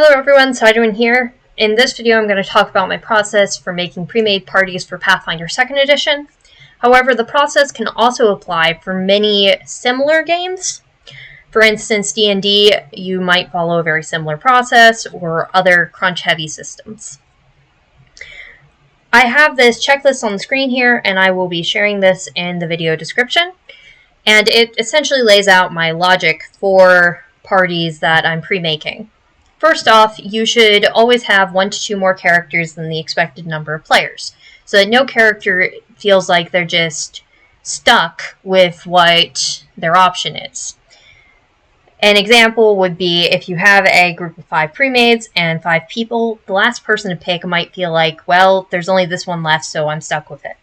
Hello everyone, Sidewind here. In this video I'm going to talk about my process for making pre-made parties for Pathfinder 2nd Edition. However, the process can also apply for many similar games. For instance, D&D, you might follow a very similar process, or other crunch-heavy systems. I have this checklist on the screen here, and I will be sharing this in the video description. And it essentially lays out my logic for parties that I'm pre-making. First off, you should always have 1 to 2 more characters than the expected number of players, so that no character feels like they're just stuck with what their option is. An example would be if you have a group of 5 premades and 5 people, the last person to pick might feel like, well, there's only this one left, so I'm stuck with it.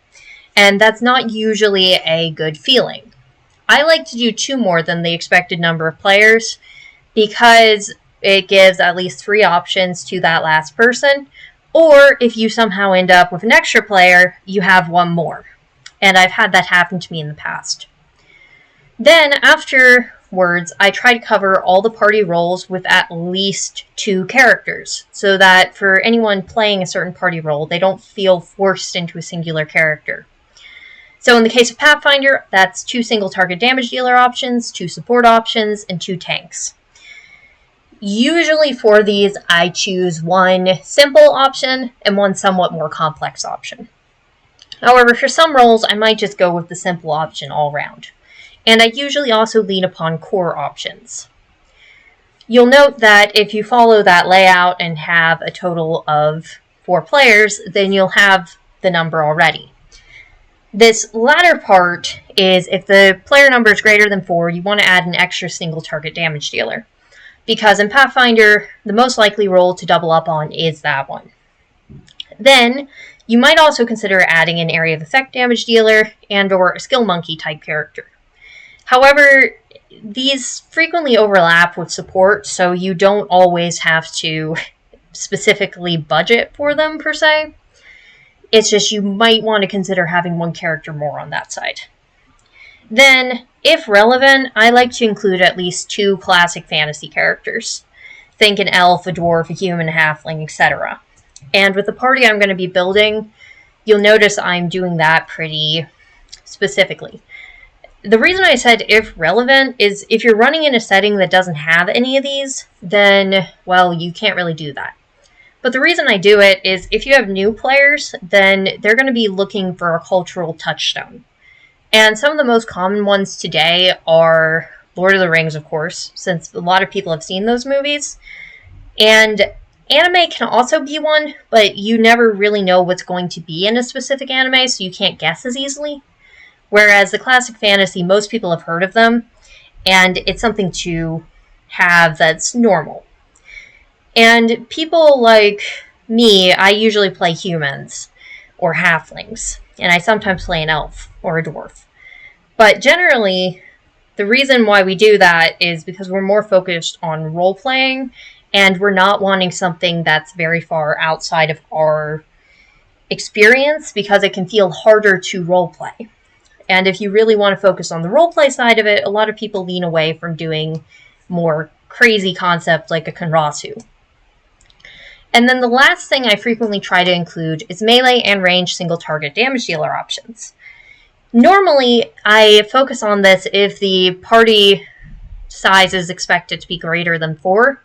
And that's not usually a good feeling. I like to do 2 more than the expected number of players because it gives at least 3 options to that last person, or if you somehow end up with an extra player, you have 1 more. And I've had that happen to me in the past. Then, afterwards, I try to cover all the party roles with at least 2 characters, so that for anyone playing a certain party role, they don't feel forced into a singular character. So in the case of Pathfinder, that's 2 single target damage dealer options, 2 support options, and 2 tanks. Usually for these, I choose 1 simple option and 1 somewhat more complex option. However, for some roles, I might just go with the simple option all around. And I usually also lean upon core options. You'll note that if you follow that layout and have a total of 4 players, then you'll have the number already. This latter part is if the player number is greater than 4, you want to add an extra single target damage dealer. Because in Pathfinder, the most likely role to double up on is that one. Then, you might also consider adding an area of effect damage dealer and or a skill monkey type character. However, these frequently overlap with support, so you don't always have to specifically budget for them per se. It's just you might want to consider having 1 character more on that side. Then, if relevant, I like to include at least 2 classic fantasy characters. Think an elf, a dwarf, a human, a halfling, etc. And with the party I'm going to be building, you'll notice I'm doing that pretty specifically. The reason I said if relevant is if you're running in a setting that doesn't have any of these, then, well, you can't really do that. But the reason I do it is if you have new players, then they're going to be looking for a cultural touchstone. And some of the most common ones today are Lord of the Rings, of course, since a lot of people have seen those movies. And anime can also be one, but you never really know what's going to be in a specific anime, so you can't guess as easily. Whereas the classic fantasy, most people have heard of them, and it's something to have that's normal. And people like me, I usually play humans or halflings, and I sometimes play an elf or a dwarf. But generally, the reason why we do that is because we're more focused on role-playing, and we're not wanting something that's very far outside of our experience, because it can feel harder to role-play. And if you really want to focus on the role-play side of it, a lot of people lean away from doing more crazy concepts like a Konrasu. And then the last thing I frequently try to include is melee and range single target damage dealer options. Normally, I focus on this if the party size is expected to be greater than 4,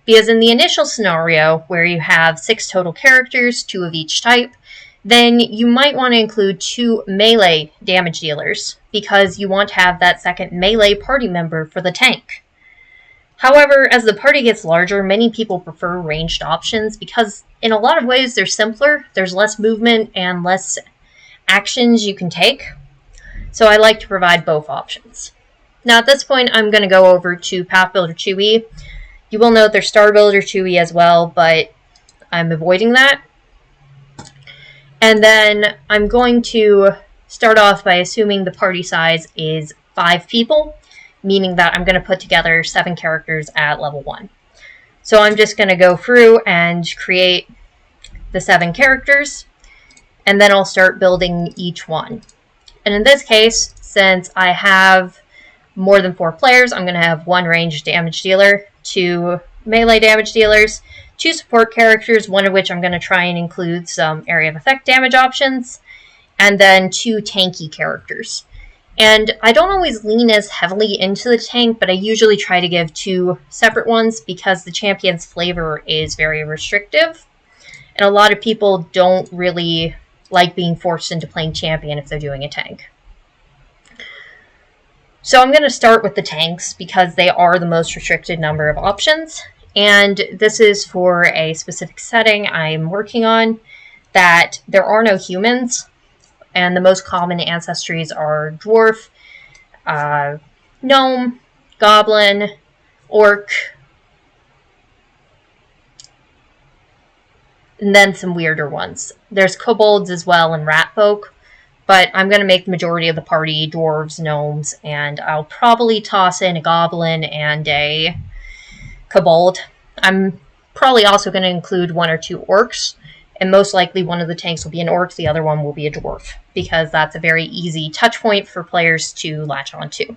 because in the initial scenario, where you have 6 total characters, 2 of each type, then you might want to include 2 melee damage dealers, because you want to have that second melee party member for the tank. However, as the party gets larger, many people prefer ranged options, because in a lot of ways they're simpler, there's less movement and less actions you can take. So I like to provide both options. Now at this point, I'm going to go over to Path Builder 2e. You will note there's Star Builder 2e as well, but I'm avoiding that. And then I'm going to start off by assuming the party size is 5 people, meaning that I'm going to put together 7 characters at level 1. So I'm just going to go through and create the 7 characters, and then I'll start building each one. And in this case, since I have more than 4 players, I'm going to have 1 ranged damage dealer, 2 melee damage dealers, 2 support characters, one of which I'm going to try and include some area of effect damage options, and then 2 tanky characters. And I don't always lean as heavily into the tank, but I usually try to give 2 separate ones because the champion's flavor is very restrictive. And a lot of people don't really like being forced into playing champion if they're doing a tank. So I'm going to start with the tanks because they are the most restricted number of options. And this is for a specific setting I'm working on that there are no humans. And the most common ancestries are dwarf, gnome, goblin, orc, and then some weirder ones. There's kobolds as well and rat folk, but I'm going to make the majority of the party dwarves, gnomes, and I'll probably toss in a goblin and a kobold. I'm probably also going to include 1 or 2 orcs, and most likely one of the tanks will be an orc, the other one will be a dwarf, because that's a very easy touch point for players to latch onto.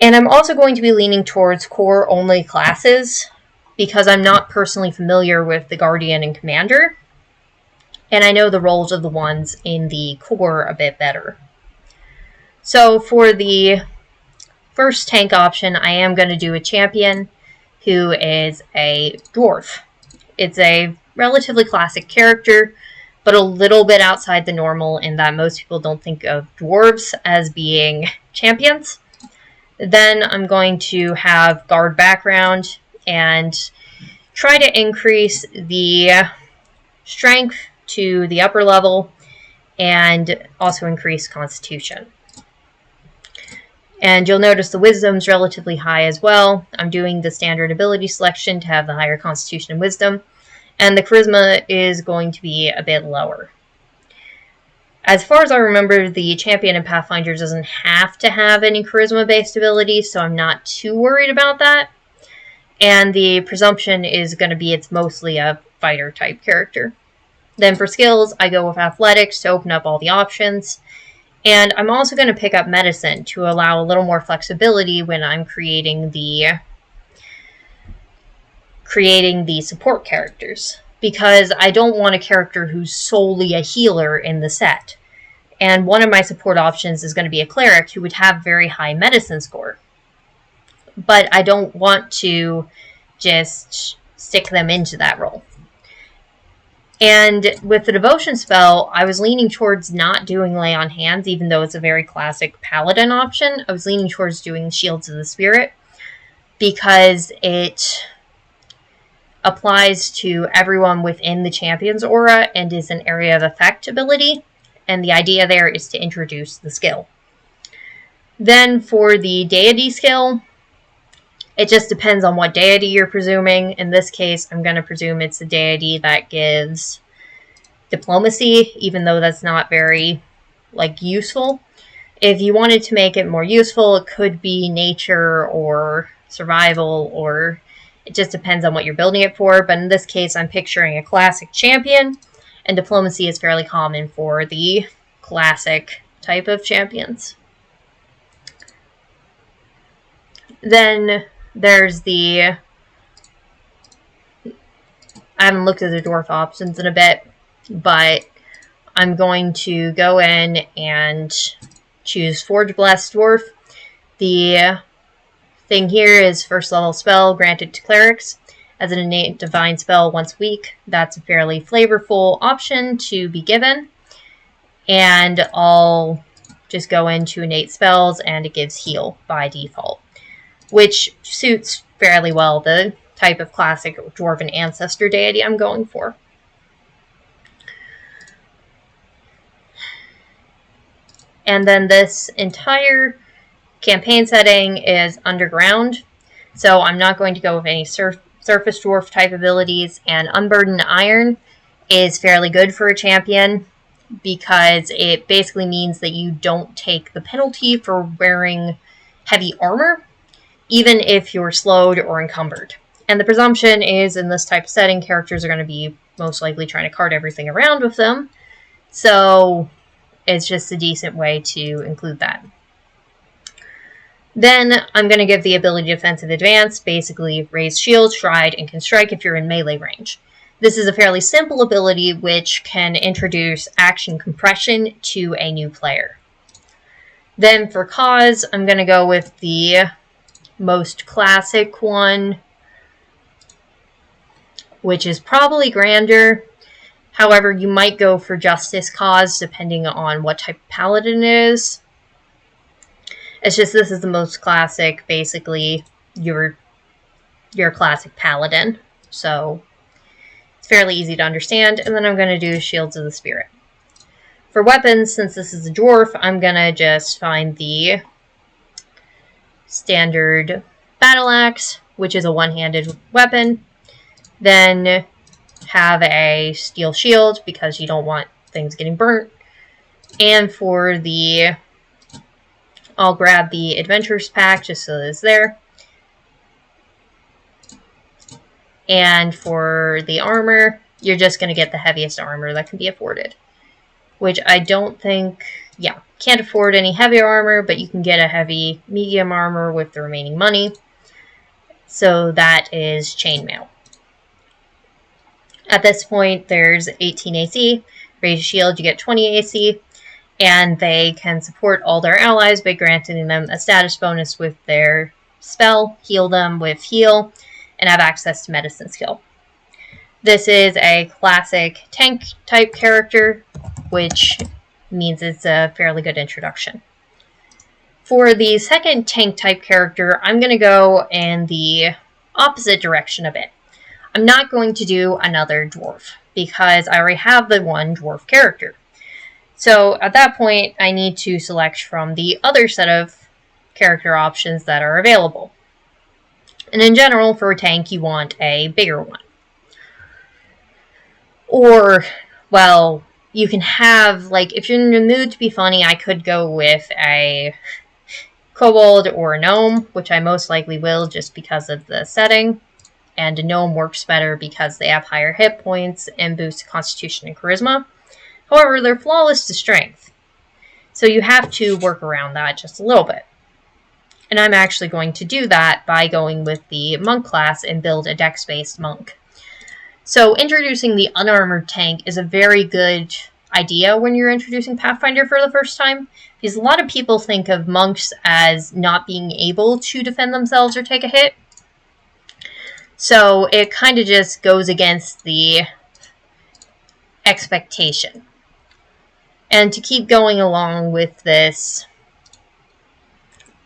And I'm also going to be leaning towards core-only classes, because I'm not personally familiar with the Guardian and Commander, and I know the roles of the ones in the core a bit better. So for the first tank option, I am going to do a champion who is a dwarf. It's a relatively classic character, but a little bit outside the normal in that most people don't think of dwarves as being champions. Then I'm going to have guard background and try to increase the strength to the upper level and also increase constitution. And you'll notice the wisdom's relatively high as well. I'm doing the standard ability selection to have the higher constitution and wisdom, and the charisma is going to be a bit lower. As far as I remember, the champion in Pathfinder doesn't have to have any charisma-based abilities, so I'm not too worried about that. And the presumption is going to be it's mostly a fighter-type character. Then for skills, I go with athletics to open up all the options. And I'm also going to pick up medicine to allow a little more flexibility when I'm creating the support characters, because I don't want a character who's solely a healer in the set. And one of my support options is going to be a cleric who would have very high medicine score. But I don't want to just stick them into that role. And with the devotion spell, I was leaning towards not doing lay on hands, even though it's a very classic paladin option. I was leaning towards doing shields of the spirit because it applies to everyone within the champion's aura and is an area of effect ability. And the idea there is to introduce the skill. Then for the deity skill, it just depends on what deity you're presuming. In this case, I'm going to presume it's a deity that gives diplomacy, even though that's not very, useful. If you wanted to make it more useful, it could be nature or survival, or it just depends on what you're building it for. But in this case, I'm picturing a classic champion, and diplomacy is fairly common for the classic type of champions. Then there's I haven't looked at the dwarf options in a bit, but I'm going to go in and choose Forge Blessed Dwarf. The thing here is first level spell granted to clerics as an innate divine spell once a week. That's a fairly flavorful option to be given. And I'll just go into innate spells and it gives heal by default, which suits fairly well the type of classic dwarven ancestor deity I'm going for. And then this entire campaign setting is underground, so I'm not going to go with any surface dwarf type abilities, and Unburdened Iron is fairly good for a champion because it basically means that you don't take the penalty for wearing heavy armor, even if you're slowed or encumbered. And the presumption is in this type of setting, characters are going to be most likely trying to cart everything around with them. So it's just a decent way to include that. Then I'm going to give the ability Defensive Advance, basically raise shield, stride, and can strike if you're in melee range. This is a fairly simple ability which can introduce action compression to a new player. Then for cause, I'm going to go with the most classic one, which is probably Grander. However, you might go for Justice Cause depending on what type of paladin it is. It's just this is the most classic, basically your classic paladin. So it's fairly easy to understand. And then I'm going to do Shields of the Spirit. For weapons, since this is a dwarf, I'm going to just find the standard battle axe, which is a one-handed weapon. Then have a steel shield because you don't want things getting burnt. And for the... I'll grab the Adventurers Pack just so it's there. And for the armor, you're just going to get the heaviest armor that can be afforded. Which I don't think... Yeah, can't afford any heavy armor, but you can get a heavy medium armor with the remaining money. So that is Chainmail. At this point, there's 18 AC. Raise your shield, you get 20 AC. And they can support all their allies by granting them a status bonus with their spell, heal them with heal, and have access to medicine skill. This is a classic tank type character, which means it's a fairly good introduction. For the second tank type character, I'm going to go in the opposite direction a bit. I'm not going to do another dwarf, because I already have the one dwarf character. So at that point, I need to select from the other set of character options that are available. And in general, for a tank, you want a bigger one. Or, well, you can have, like, if you're in the mood to be funny, I could go with a kobold or a gnome, which I most likely will just because of the setting. And a gnome works better because they have higher hit points and boost constitution and charisma. However, they're flawless to strength. So you have to work around that just a little bit. And I'm actually going to do that by going with the monk class and build a dex-based monk. So introducing the unarmored tank is a very good idea when you're introducing Pathfinder for the first time, because a lot of people think of monks as not being able to defend themselves or take a hit. So it kind of just goes against the expectation. And to keep going along with this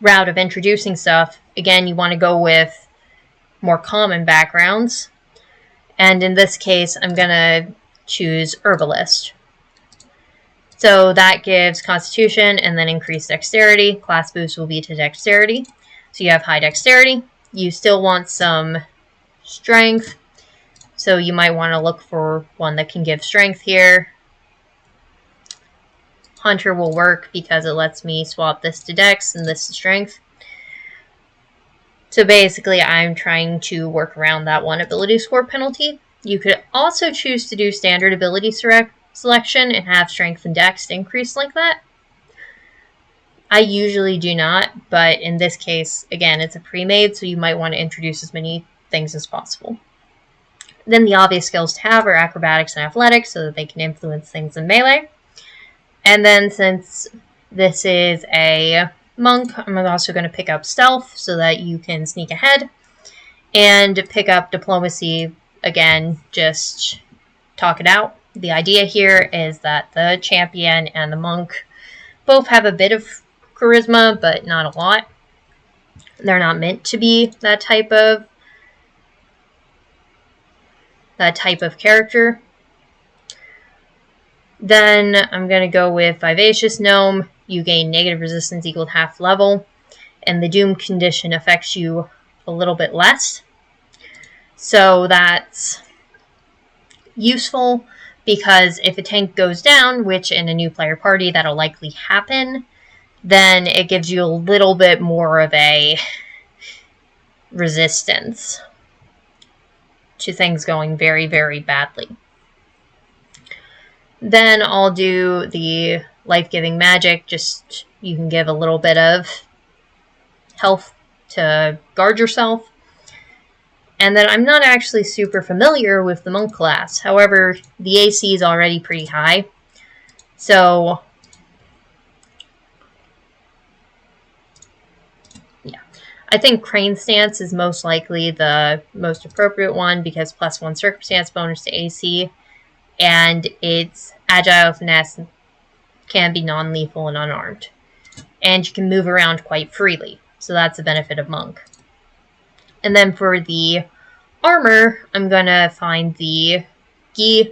route of introducing stuff, again, you want to go with more common backgrounds. And in this case, I'm going to choose Herbalist. So that gives Constitution and then increased Dexterity. Class boost will be to Dexterity. So you have high Dexterity. You still want some Strength. So you might want to look for one that can give Strength here. Hunter will work because it lets me swap this to Dex and this to Strength. So basically, I'm trying to work around that one ability score penalty. You could also choose to do standard ability selection and have Strength and Dex increase like that. I usually do not, but in this case, again, it's a pre-made, so you might want to introduce as many things as possible. Then the obvious skills to have are Acrobatics and Athletics, so that they can influence things in melee. And then since this is a monk, I'm also going to pick up Stealth so that you can sneak ahead. And pick up Diplomacy, again, just talk it out. The idea here is that the champion and the monk both have a bit of charisma, but not a lot. They're not meant to be that type of character. Then I'm going to go with Vivacious Gnome. You gain negative resistance equal to half level, and the Doom condition affects you a little bit less. So that's useful, because if a tank goes down, which in a new player party that'll likely happen, then it gives you a little bit more of a resistance to things going very, very badly. Then I'll do the life-giving magic, just you can give a little bit of health to guard yourself. And then I'm not actually super familiar with the monk class. However, the AC is already pretty high. So, yeah. I think Crane Stance is most likely the most appropriate one because +1 circumstance bonus to AC. And its agile finesse can be non-lethal and unarmed. And you can move around quite freely. So that's the benefit of monk. And then for the armor, I'm going to find the gi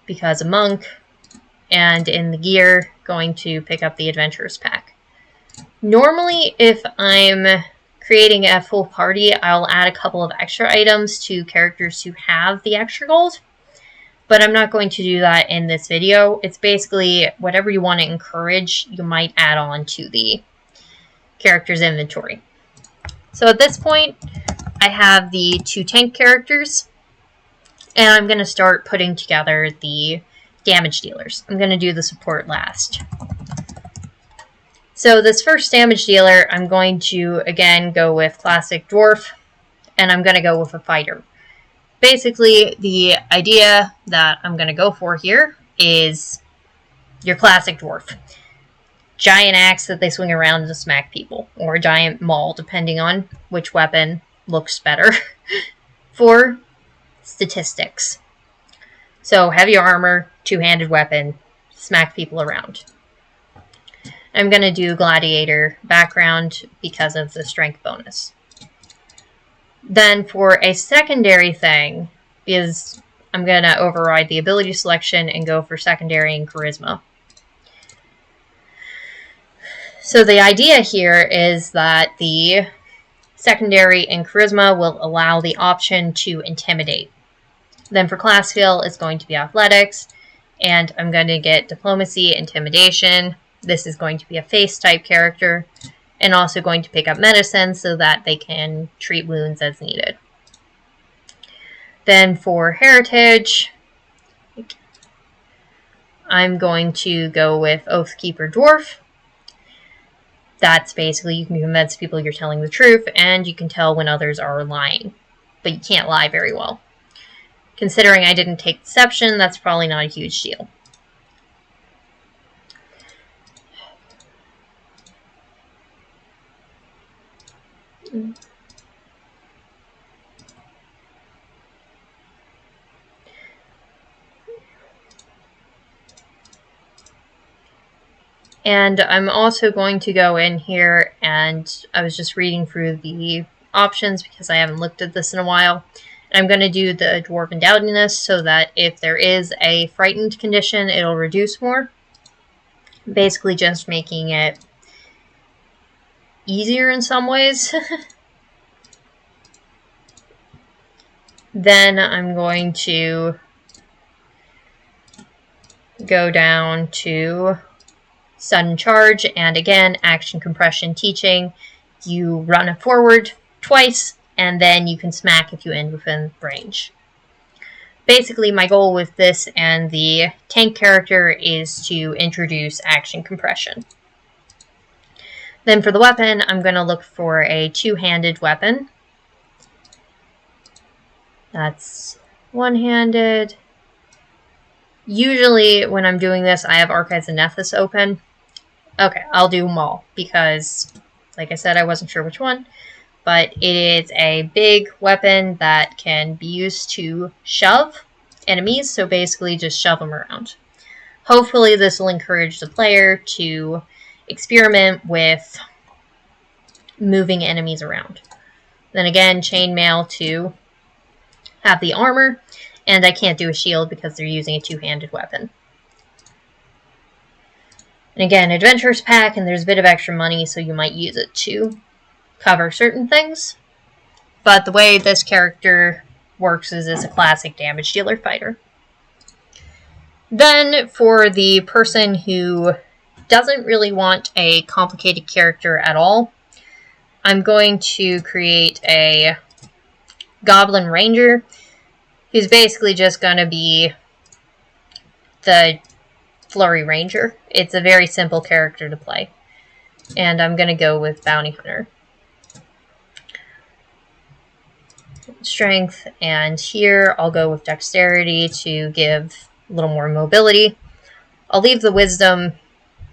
because of monk. And in the gear, going to pick up the adventurers pack. Normally, if I'm creating a full party, I'll add a couple of extra items to characters who have the extra gold. But I'm not going to do that in this video. It's basically whatever you want to encourage, you might add on to the character's inventory. So at this point, I have the 2 tank characters, and I'm going to start putting together the damage dealers. I'm going to do the support last. So this first damage dealer, I'm going to, again, go with classic dwarf, and I'm going to go with a fighter. Basically, the idea that I'm going to go for here is your classic dwarf. Giant axe that they swing around to smack people, or a giant maul, depending on which weapon looks better for statistics. So, heavy armor, 2-handed weapon, smack people around. I'm going to do gladiator background because of the strength bonus. Then for a secondary thing, is I'm going to override the ability selection and go for secondary and charisma. So the idea here is that the secondary and charisma will allow the option to intimidate. Then for class skill, it's going to be athletics, and I'm going to get diplomacy, intimidation. This is going to be a face type character, and also going to pick up medicine so that they can treat wounds as needed. Then for heritage, I'm going to go with Oathkeeper Dwarf. That's basically, you can convince people you're telling the truth, and you can tell when others are lying. But you can't lie very well. Considering I didn't take deception, that's probably not a huge deal. And I'm also going to go in here, and I was just reading through the options because I haven't looked at this in a while. And I'm going to do the Dwarven Dowdiness so that if there is a frightened condition, it'll reduce more. Basically just making it easier in some ways. Then I'm going to go down to sudden charge, and again, action compression teaching. You run it forward twice, and then you can smack if you end within range. Basically, my goal with this and the tank character is to introduce action compression. Then for the weapon, I'm going to look for a 2-handed weapon. That's one-handed. Usually, when I'm doing this, I have Archives of Nethys open. Okay, I'll do them all, because, like I said, I wasn't sure which one. But it is a big weapon that can be used to shove enemies, so basically just shove them around. Hopefully this will encourage the player to experiment with moving enemies around. Then again, chainmail to have the armor, and I can't do a shield because they're using a 2-handed weapon. And again, Adventurers Pack, and there's a bit of extra money, so you might use it to cover certain things. But the way this character works is as a classic damage dealer fighter. Then, for the person who doesn't really want a complicated character at all, I'm going to create a Goblin Ranger, who's basically just going to be the Flurry Ranger. It's a very simple character to play. and I'm going to go with Bounty Hunter. Strength, and here I'll go with Dexterity to give a little more mobility. I'll leave the Wisdom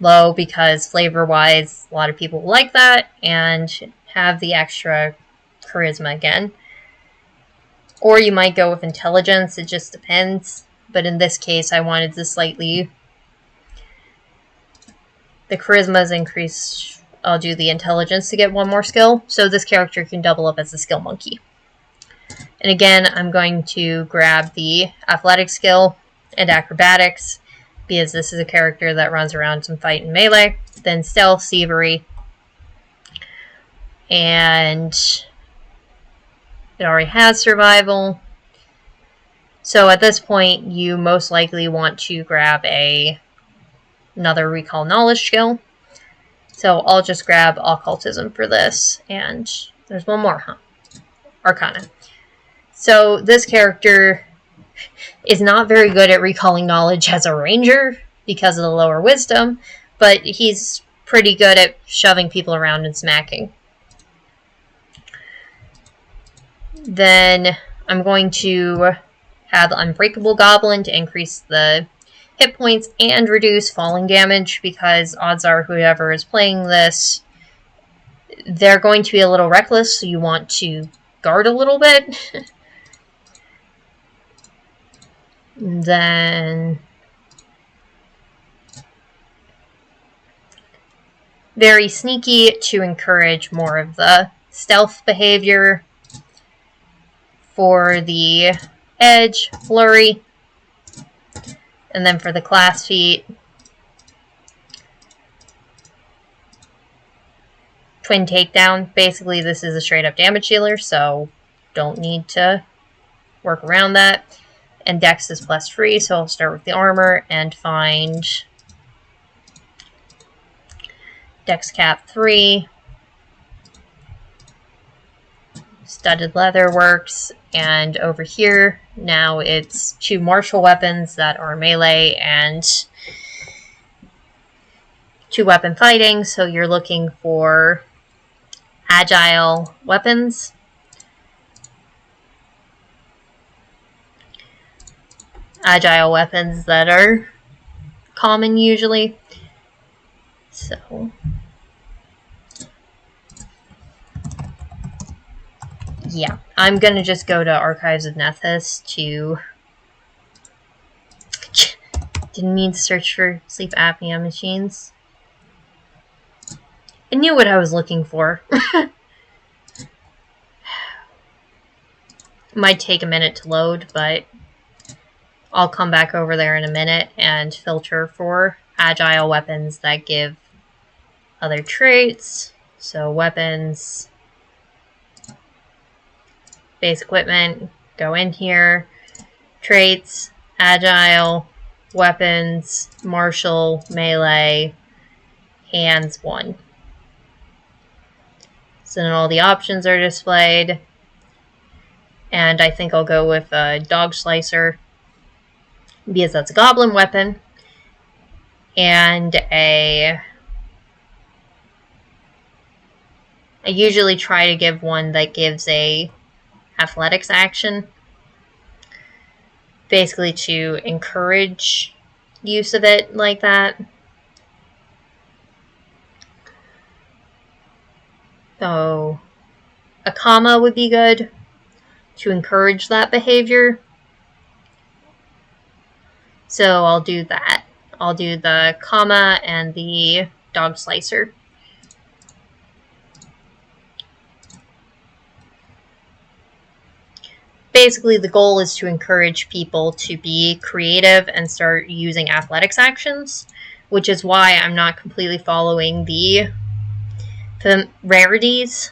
low because flavor-wise, a lot of people like that, and have the extra Charisma again. Or you might go with Intelligence, it just depends. But in this case, I wanted to slightly... The Charisma's increased. I'll do the Intelligence to get one more skill. So this character can double up as a Skill Monkey. And again, I'm going to grab the Athletic skill and Acrobatics, because this is a character that runs around some fight and melee. Then Stealth, Thievery, and it already has Survival. So at this point, you most likely want to grab another Recall Knowledge skill. So I'll just grab Occultism for this, and there's one more, huh? Arcana. So this character is not very good at recalling knowledge as a ranger because of the lower wisdom, but he's pretty good at shoving people around and smacking. Then I'm going to have Unbreakable Goblin to increase the hit points and reduce falling damage, because odds are whoever is playing this, they're going to be a little reckless, so you want to guard a little bit. Then very sneaky to encourage more of the stealth behavior. For the edge, flurry. And then for the class feat, twin takedown. Basically this is a straight up damage dealer, so don't need to work around that. And Dex is +3, so I'll start with the armor and find Dex Cap 3. Studded leather works, and over here, now it's 2 martial weapons that are melee and 2 weapon fighting, so you're looking for agile weapons. Agile weapons that are common usually. So yeah, I'm gonna just go to Archives of Nethys to... Didn't mean to search for sleep apnea machines. I knew what I was looking for. Might take a minute to load, but I'll come back over there in a minute and filter for agile weapons that give other traits. So weapons, base equipment, go in here, traits, agile, weapons, martial, melee, hands 1. So then all the options are displayed. And I think I'll go with a Dog Slicer, because that's a goblin weapon. And I usually try to give one that gives a athletics action, basically to encourage use of it like that. So a comma would be good to encourage that behavior. So I'll do that. I'll do the comma and the Dog Slicer. Basically, the goal is to encourage people to be creative and start using athletics actions, which is why I'm not completely following the rarities.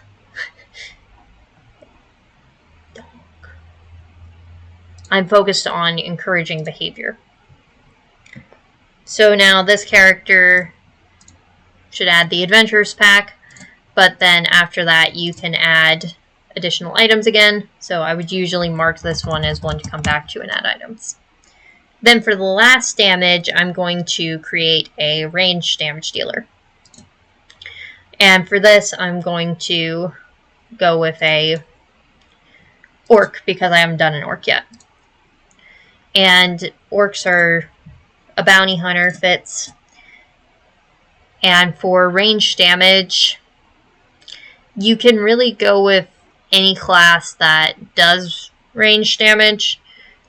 I'm focused on encouraging behavior. So now this character should add the Adventurers pack, but then after that you can add additional items again. So I would usually mark this one as one to come back to and add items. Then for the last damage, I'm going to create a ranged damage dealer. And for this, I'm going to go with a orc because I haven't done an orc yet. And orcs are a bounty hunter, fits. And for range damage, you can really go with any class that does range damage.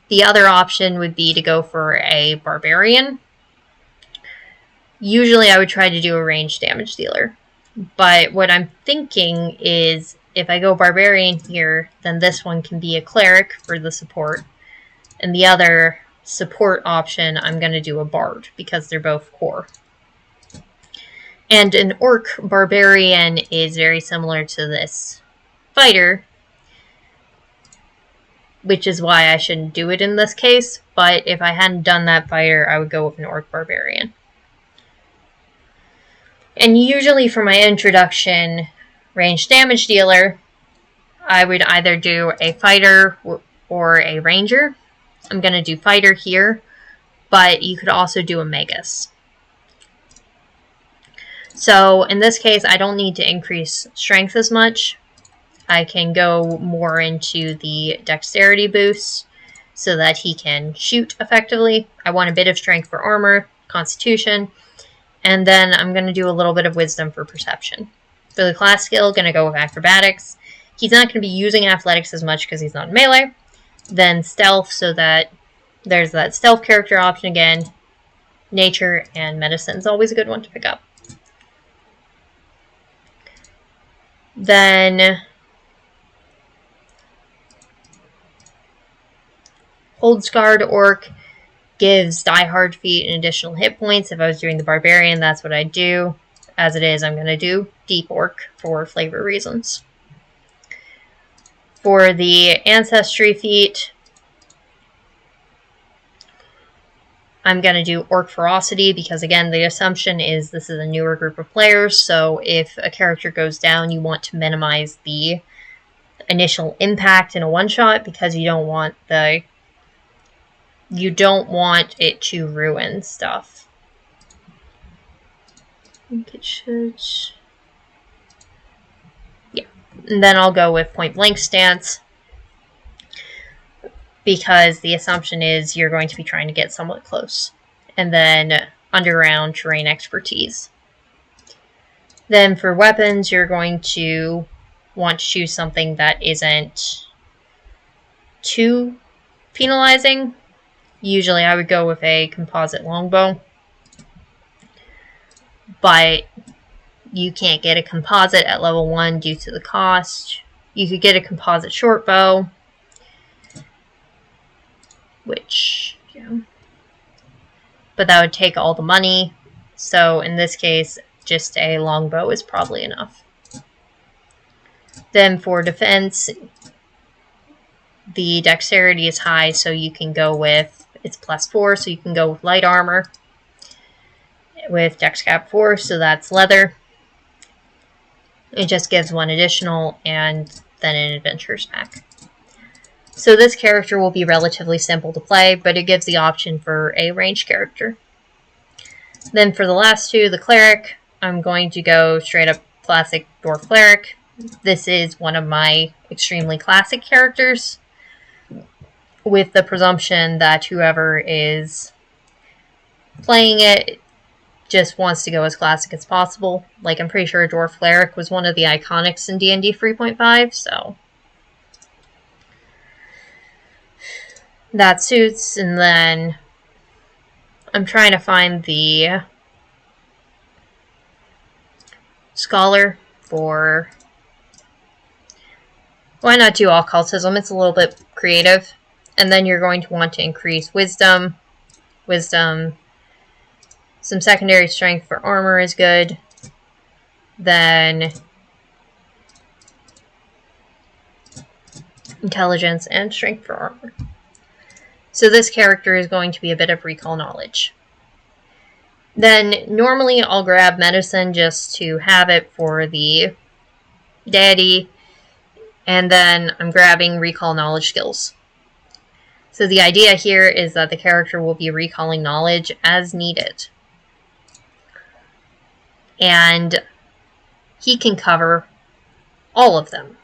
The other option would be to go for a barbarian. Usually I would try to do a range damage dealer. But what I'm thinking is if I go barbarian here, then this one can be a cleric for the support. And the other support option, I'm going to do a bard because they're both core. And an orc barbarian is very similar to this fighter, which is why I shouldn't do it in this case. But if I hadn't done that fighter, I would go with an orc barbarian. And usually for my introduction range damage dealer, I would either do a fighter or a ranger. I'm going to do fighter here, but you could also do a magus. So in this case, I don't need to increase strength as much. I can go more into the dexterity boost so that he can shoot effectively. I want a bit of strength for armor, constitution, and then I'm going to do a little bit of wisdom for perception. For the class skill, going to go with acrobatics. He's not going to be using athletics as much because he's not melee. Then stealth, so that there's that stealth character option again. Nature and medicine is always a good one to pick up. Then Hold Scarred Orc gives Die Hard Feet and additional hit points. If I was doing the Barbarian, that's what I'd do. As it is, I'm going to do Deep Orc for flavor reasons. For the Ancestry Feat, I'm going to do Orc Ferocity because, again, the assumption is this is a newer group of players, so if a character goes down, you want to minimize the initial impact in a one-shot because you don't want it to ruin stuff. I think it should... yeah. And then I'll go with Point Blank Stance because the assumption is you're going to be trying to get somewhat close. And then Underground Terrain Expertise. Then for weapons, you're going to want to choose something that isn't too penalizing. Usually I would go with a composite longbow, but you can't get a composite at level 1 due to the cost. You could get a composite short bow, which, yeah, but that would take all the money. So in this case, just a longbow is probably enough. Then for defense, the dexterity is high, so you can go with, it's +4, so you can go with light armor with dex cap 4, so that's leather. It just gives 1 additional, and then an adventurer's pack. So this character will be relatively simple to play, but it gives the option for a ranged character. Then for the last two, the cleric, I'm going to go straight up classic dwarf cleric. This is one of my extremely classic characters, with the presumption that whoever is playing it just wants to go as classic as possible. Like, I'm pretty sure a dwarf cleric was one of the iconics in D&D 3.5, so that suits. And then I'm trying to find the scholar for... why not do occultism? It's a little bit creative. And then you're going to want to increase wisdom. Some secondary strength for armor is good. Then intelligence and strength for armor. So this character is going to be a bit of recall knowledge. Then normally I'll grab medicine just to have it for the deity. And then I'm grabbing recall knowledge skills. So the idea here is that the character will be recalling knowledge as needed. And he can cover all of them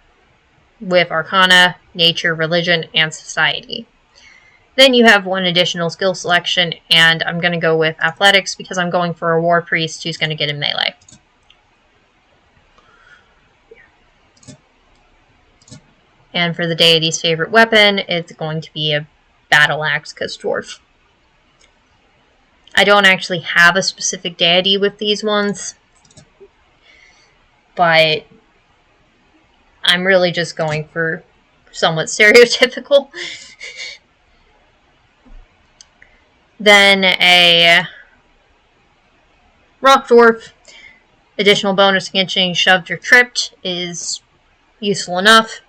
with Arcana, Nature, Religion, and Society. Then you have one additional skill selection, and I'm going to go with Athletics because I'm going for a War Priest who's going to get in melee. And for the deity's favorite weapon, it's going to be a Battle Axe because Dwarf. I don't actually have a specific deity with these ones, but I'm really just going for somewhat stereotypical. Then a Rock Dwarf, additional bonus against getting shoved or tripped is useful enough.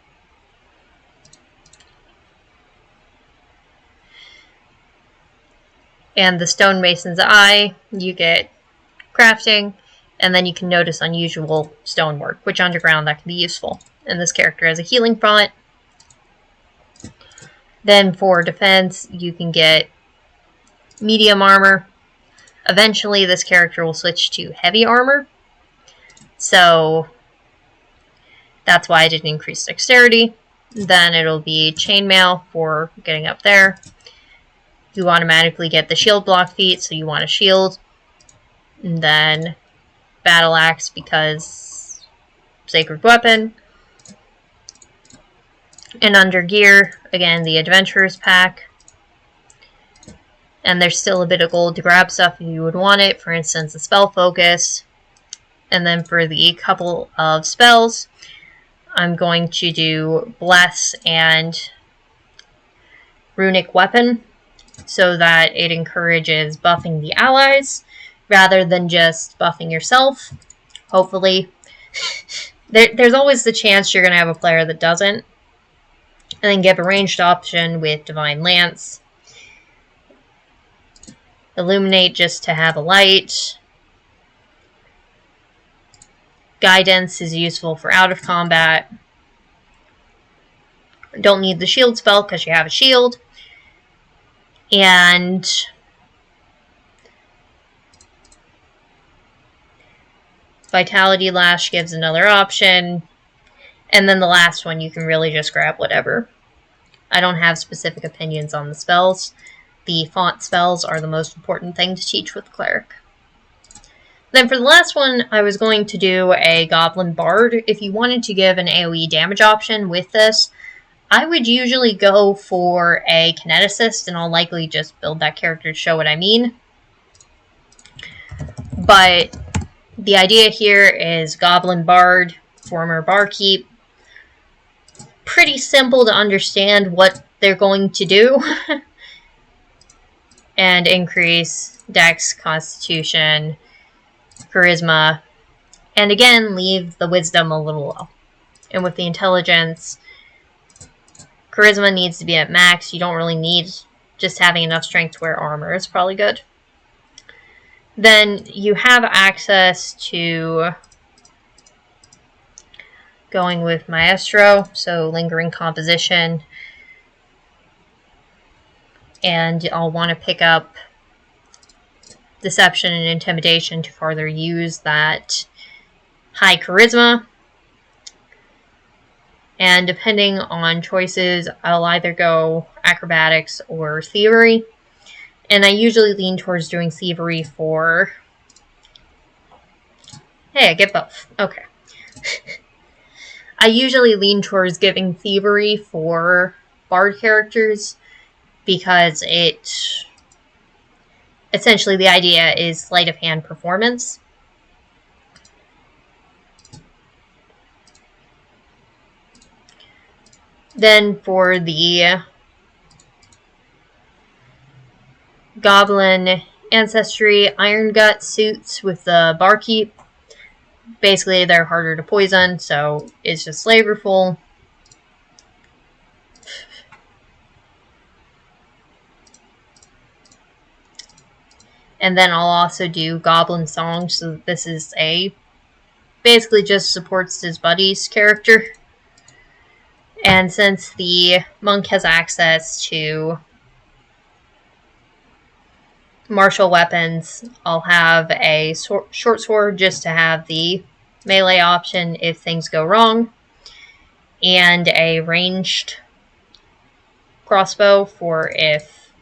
And the Stonemason's Eye, you get crafting, and then you can notice unusual stonework, which underground that can be useful. And this character has a healing font. Then for defense, you can get medium armor. Eventually, this character will switch to heavy armor. So that's why I didn't increase dexterity. Then it'll be chainmail for getting up there. You automatically get the shield block feat, so you want a shield. And then Battle Axe because sacred weapon. And under gear, again, the Adventurers pack. And there's still a bit of gold to grab stuff if you would want it. For instance, the spell focus. And then for the couple of spells, I'm going to do Bless and Runic Weapon, so that it encourages buffing the allies rather than just buffing yourself. Hopefully. There's always the chance you're going to have a player that doesn't. And then give a ranged option with Divine Lance. Illuminate just to have a light. Guidance is useful for out of combat. Don't need the shield spell because you have a shield. And Vitality Lash gives another option. And then the last one, you can really just grab whatever. I don't have specific opinions on the spells. The font spells are the most important thing to teach with Cleric. Then for the last one, I was going to do a Goblin Bard. If you wanted to give an AoE damage option with this, I would usually go for a Kineticist, and I'll likely just build that character to show what I mean. But the idea here is Goblin Bard, former Barkeep. Pretty simple to understand what they're going to do. And increase Dex, Constitution, Charisma, and again, leave the Wisdom a little low. And with the Intelligence, Charisma needs to be at max. You don't really need just having enough strength to wear armor. It's probably good. Then you have access to going with Maestro, so Lingering Composition. And I'll want to pick up Deception and Intimidation to further use that high Charisma. And depending on choices, I'll either go Acrobatics or Thievery. And I usually lean towards doing Thievery for... Hey, I get both. Okay. I usually lean towards giving Thievery for Bard characters because it... Essentially, the idea is sleight of hand performance. Then for the Goblin Ancestry, Iron Gut suits with the Barkeep. Basically, they're harder to poison, so it's just flavorful. And then I'll also do Goblin Song, so this is basically just supports his buddy's character. And since the monk has access to martial weapons, I'll have a short sword just to have the melee option if things go wrong, and a ranged crossbow for if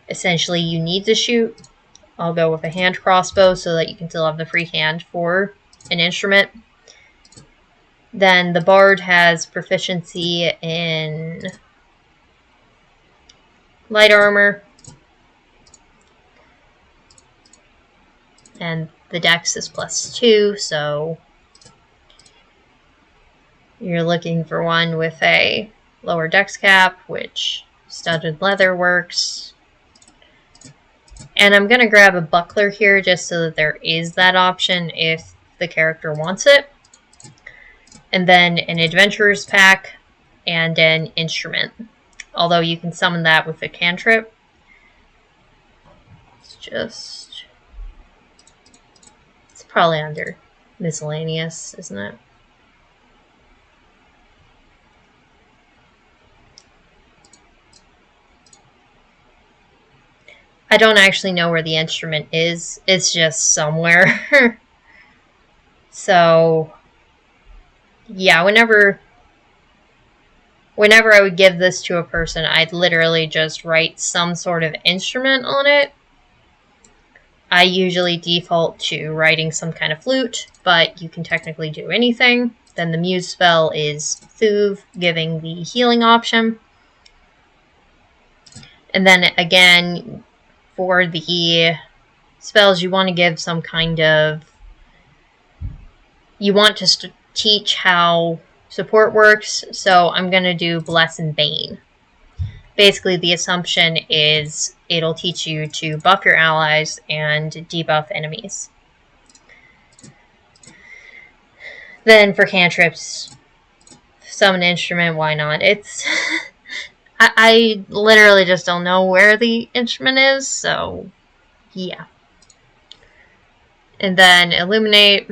essentially you need to shoot. I'll go with a hand crossbow so that you can still have the free hand for an instrument. Then the bard has proficiency in light armor, and the dex is +2, so you're looking for one with a lower dex cap, which studded leather works. And I'm going to grab a buckler here just so that there is that option if the character wants it. And then an adventurer's pack and an instrument. Although you can summon that with a cantrip. It's probably under miscellaneous, isn't it? I don't actually know where the instrument is. It's just somewhere. So, yeah, whenever I would give this to a person, I'd literally just write some sort of instrument on it. I usually default to writing some kind of flute, but you can technically do anything. Then the muse spell is Thuv, giving the healing option. And then again, for the spells, you want to give some kind of... You want to teach how support works, so I'm going to do Bless and Bane. Basically, the assumption is it'll teach you to buff your allies and debuff enemies. Then for cantrips, summon instrument, why not? It's... I literally just don't know where the instrument is, so yeah. And then illuminate,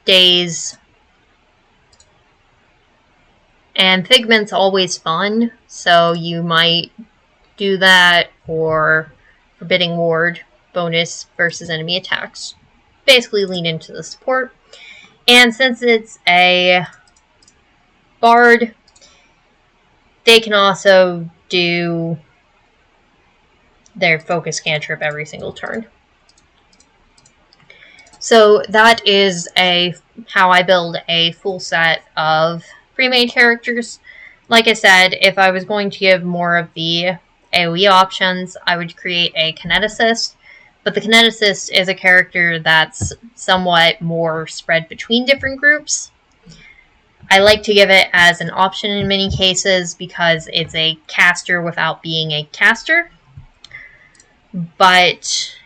daze, and figment's always fun, so you might do that, or forbidding ward, bonus versus enemy attacks. Basically lean into the support. And since it's a bard, they can also do their focus cantrip every single turn. So that is how I build a full set of premade characters. Like I said, if I was going to give more of the AoE options, I would create a kineticist. But the kineticist is a character that's somewhat more spread between different groups. I like to give it as an option in many cases because it's a caster without being a caster. But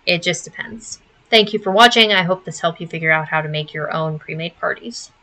it just depends. Thank you for watching. I hope this helped you figure out how to make your own premade parties.